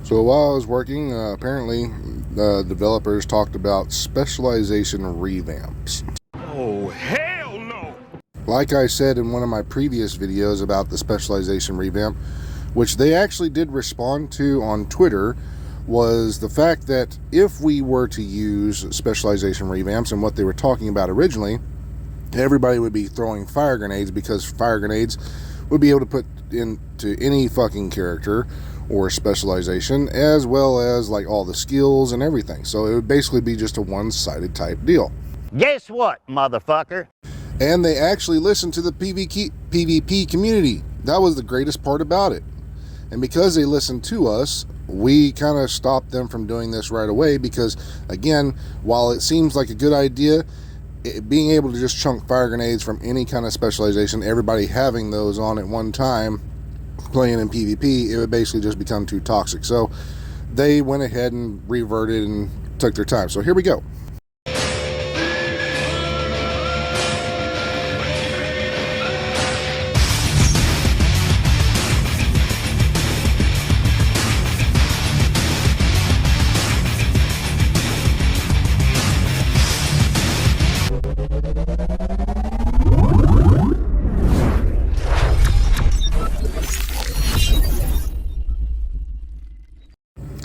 So while I was working, apparently the developers talked about specialization revamps. Oh, hell no! Like I said in one of my previous videos about the specialization revamp, which they actually did respond to on Twitter, was the fact that if we were to use specialization revamps and what they were talking about originally, everybody would be throwing fire grenades, because fire grenades would be able to put into any fucking character or specialization, as well as like all the skills and everything. So it would basically be just a one-sided type deal. Guess what, motherfucker? And they actually listened to the PvP community. That was the greatest part about it. And because they listened to us, we kind of stopped them from doing this right away, because again, while it seems like a good idea, being able to just chunk fire grenades from any kind of specialization, everybody having those on at one time, playing in PvP, it would basically just become too toxic. So they went ahead and reverted and took their time. So here we go.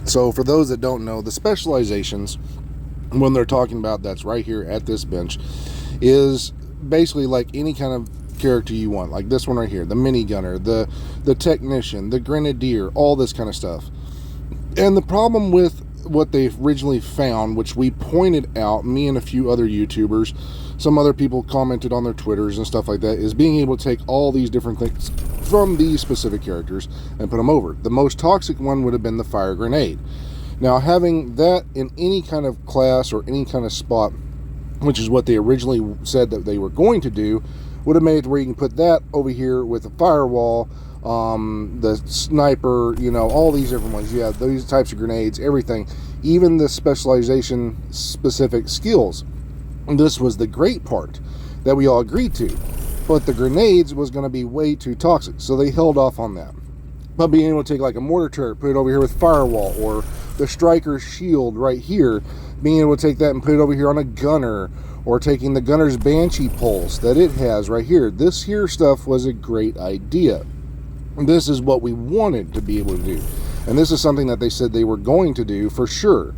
So for those that don't know, the specializations, when they're talking about, that's right here at this bench, is basically like any kind of character you want. Like this one right here, the minigunner, the technician, the grenadier, all this kind of stuff. And the problem with what they originally found, which we pointed out, me and a few other YouTubers, some other people commented on their Twitters and stuff like that, is being able to take all these different things from these specific characters and put them over. The most toxic one would have been the fire grenade. Now, having that in any kind of class or any kind of spot, which is what they originally said that they were going to do, would have made it where you can put that over here with a firewall, the sniper, you know, all these different ones. Yeah, these types of grenades, everything, even the specialization specific skills. And this was the great part that we all agreed to. But the grenades was going to be way too toxic, so they held off on that. But being able to take like a mortar turret, put it over here with firewall, or the striker's shield right here, being able to take that and put it over here on a gunner, or taking the gunner's banshee pulse that it has right here. This here stuff was a great idea. This is what we wanted to be able to do. And this is something that they said they were going to do for sure.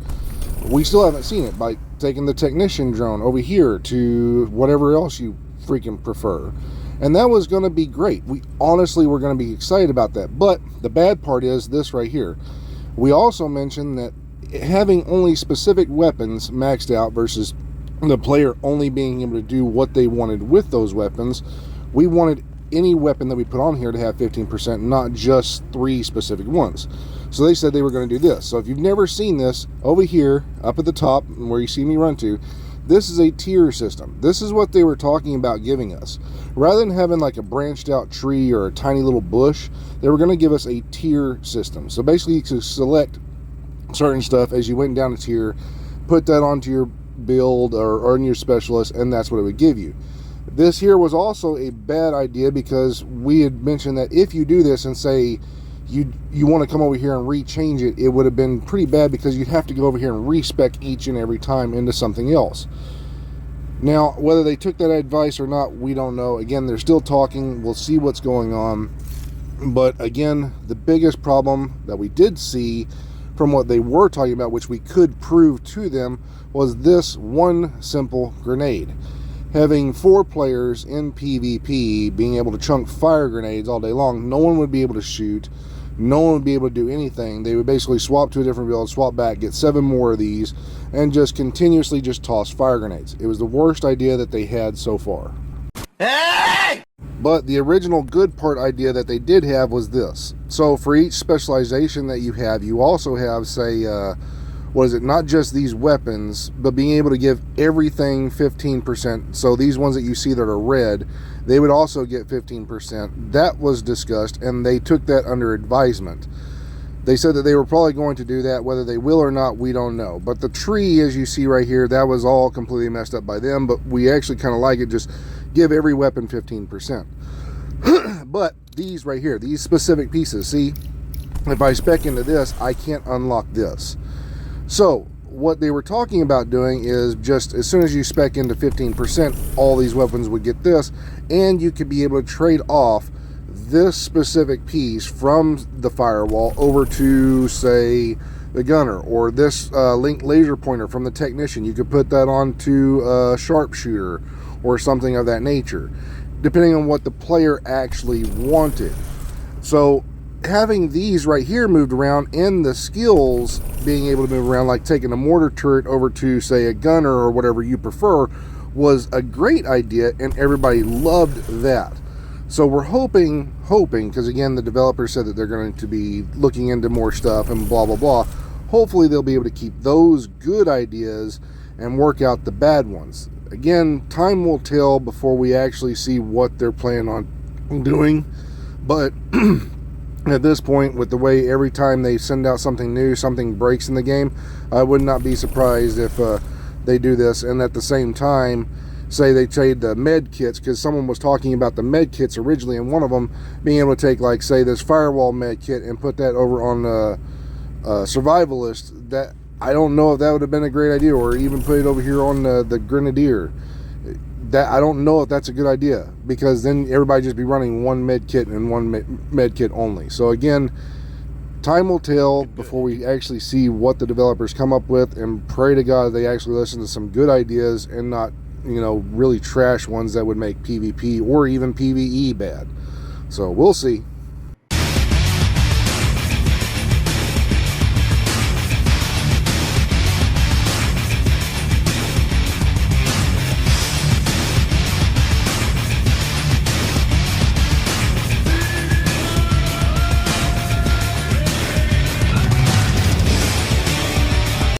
We still haven't seen it, by taking the technician drone over here to whatever else you freaking prefer. And that was going to be great. We honestly were going to be excited about that. But the bad part is this right here. We also mentioned that having only specific weapons maxed out versus the player only being able to do what they wanted with those weapons, we wanted any weapon that we put on here to have 15%, not just 3 specific ones. So they said they were going to do this. So if you've never seen this, over here up at the top where you see me run to, this is a tier system. This is what they were talking about giving us. Rather than having like a branched out tree or a tiny little bush, they were going to give us a tier system. So basically you could select certain stuff as you went down a tier, put that onto your build or on your specialist, and that's what it would give you. This here was also a bad idea, because we had mentioned that if you do this and say you want to come over here and rechange it, it would have been pretty bad, because you'd have to go over here and respec each and every time into something else. Now, whether they took that advice or not, we don't know. Again, they're still talking. We'll see what's going on. But again, the biggest problem that we did see from what they were talking about, which we could prove to them, was this one simple grenade. Having 4 players in PvP being able to chunk fire grenades all day long, no one would be able to shoot. No one would be able to do anything. They would basically swap to a different build, swap back, get 7 more of these, and just continuously just toss fire grenades. It was the worst idea that they had so far. Hey! But the original good part idea that they did have was this. So for each specialization that you have, you also have, say, what is it, not just these weapons, but being able to give everything 15%. So these ones that you see that are red, they would also get 15%. That was discussed, and they took that under advisement. They said that they were probably going to do that. Whether they will or not, we don't know. But the tree, as you see right here, that was all completely messed up by them, but we actually kind of like it. Just give every weapon 15%. But these right here, these specific pieces, see, if I spec into this, I can't unlock this. So what they were talking about doing is just as soon as you spec into 15%, all these weapons would get this, and you could be able to trade off this specific piece from the firewall over to, say, the gunner, or this linked laser pointer from the technician. You could put that onto a sharpshooter or something of that nature, depending on what the player actually wanted. So having these right here moved around, and the skills being able to move around, like taking a mortar turret over to, say, a gunner or whatever you prefer, was a great idea, and everybody loved that. So we're hoping, because again, the developer said that they're going to be looking into more stuff and blah, blah, blah. Hopefully they'll be able to keep those good ideas and work out the bad ones. Again, time will tell before we actually see what they're planning on doing. But at this point, with the way every time they send out something new, something breaks in the game, I would not be surprised if they do this. And at the same time, say they trade the med kits, because someone was talking about the med kits originally, and one of them being able to take, like, say, this firewall med kit and put that over on survivalist. That, I don't know if that would have been a great idea, or even put it over here on the grenadier. That, I don't know if that's a good idea, because then everybody just be running one med kit and one med kit only. So again, time will tell before we actually see what the developers come up with, and pray to God they actually listen to some good ideas and not, you know, really trash ones that would make PvP or even PvE bad. So we'll see.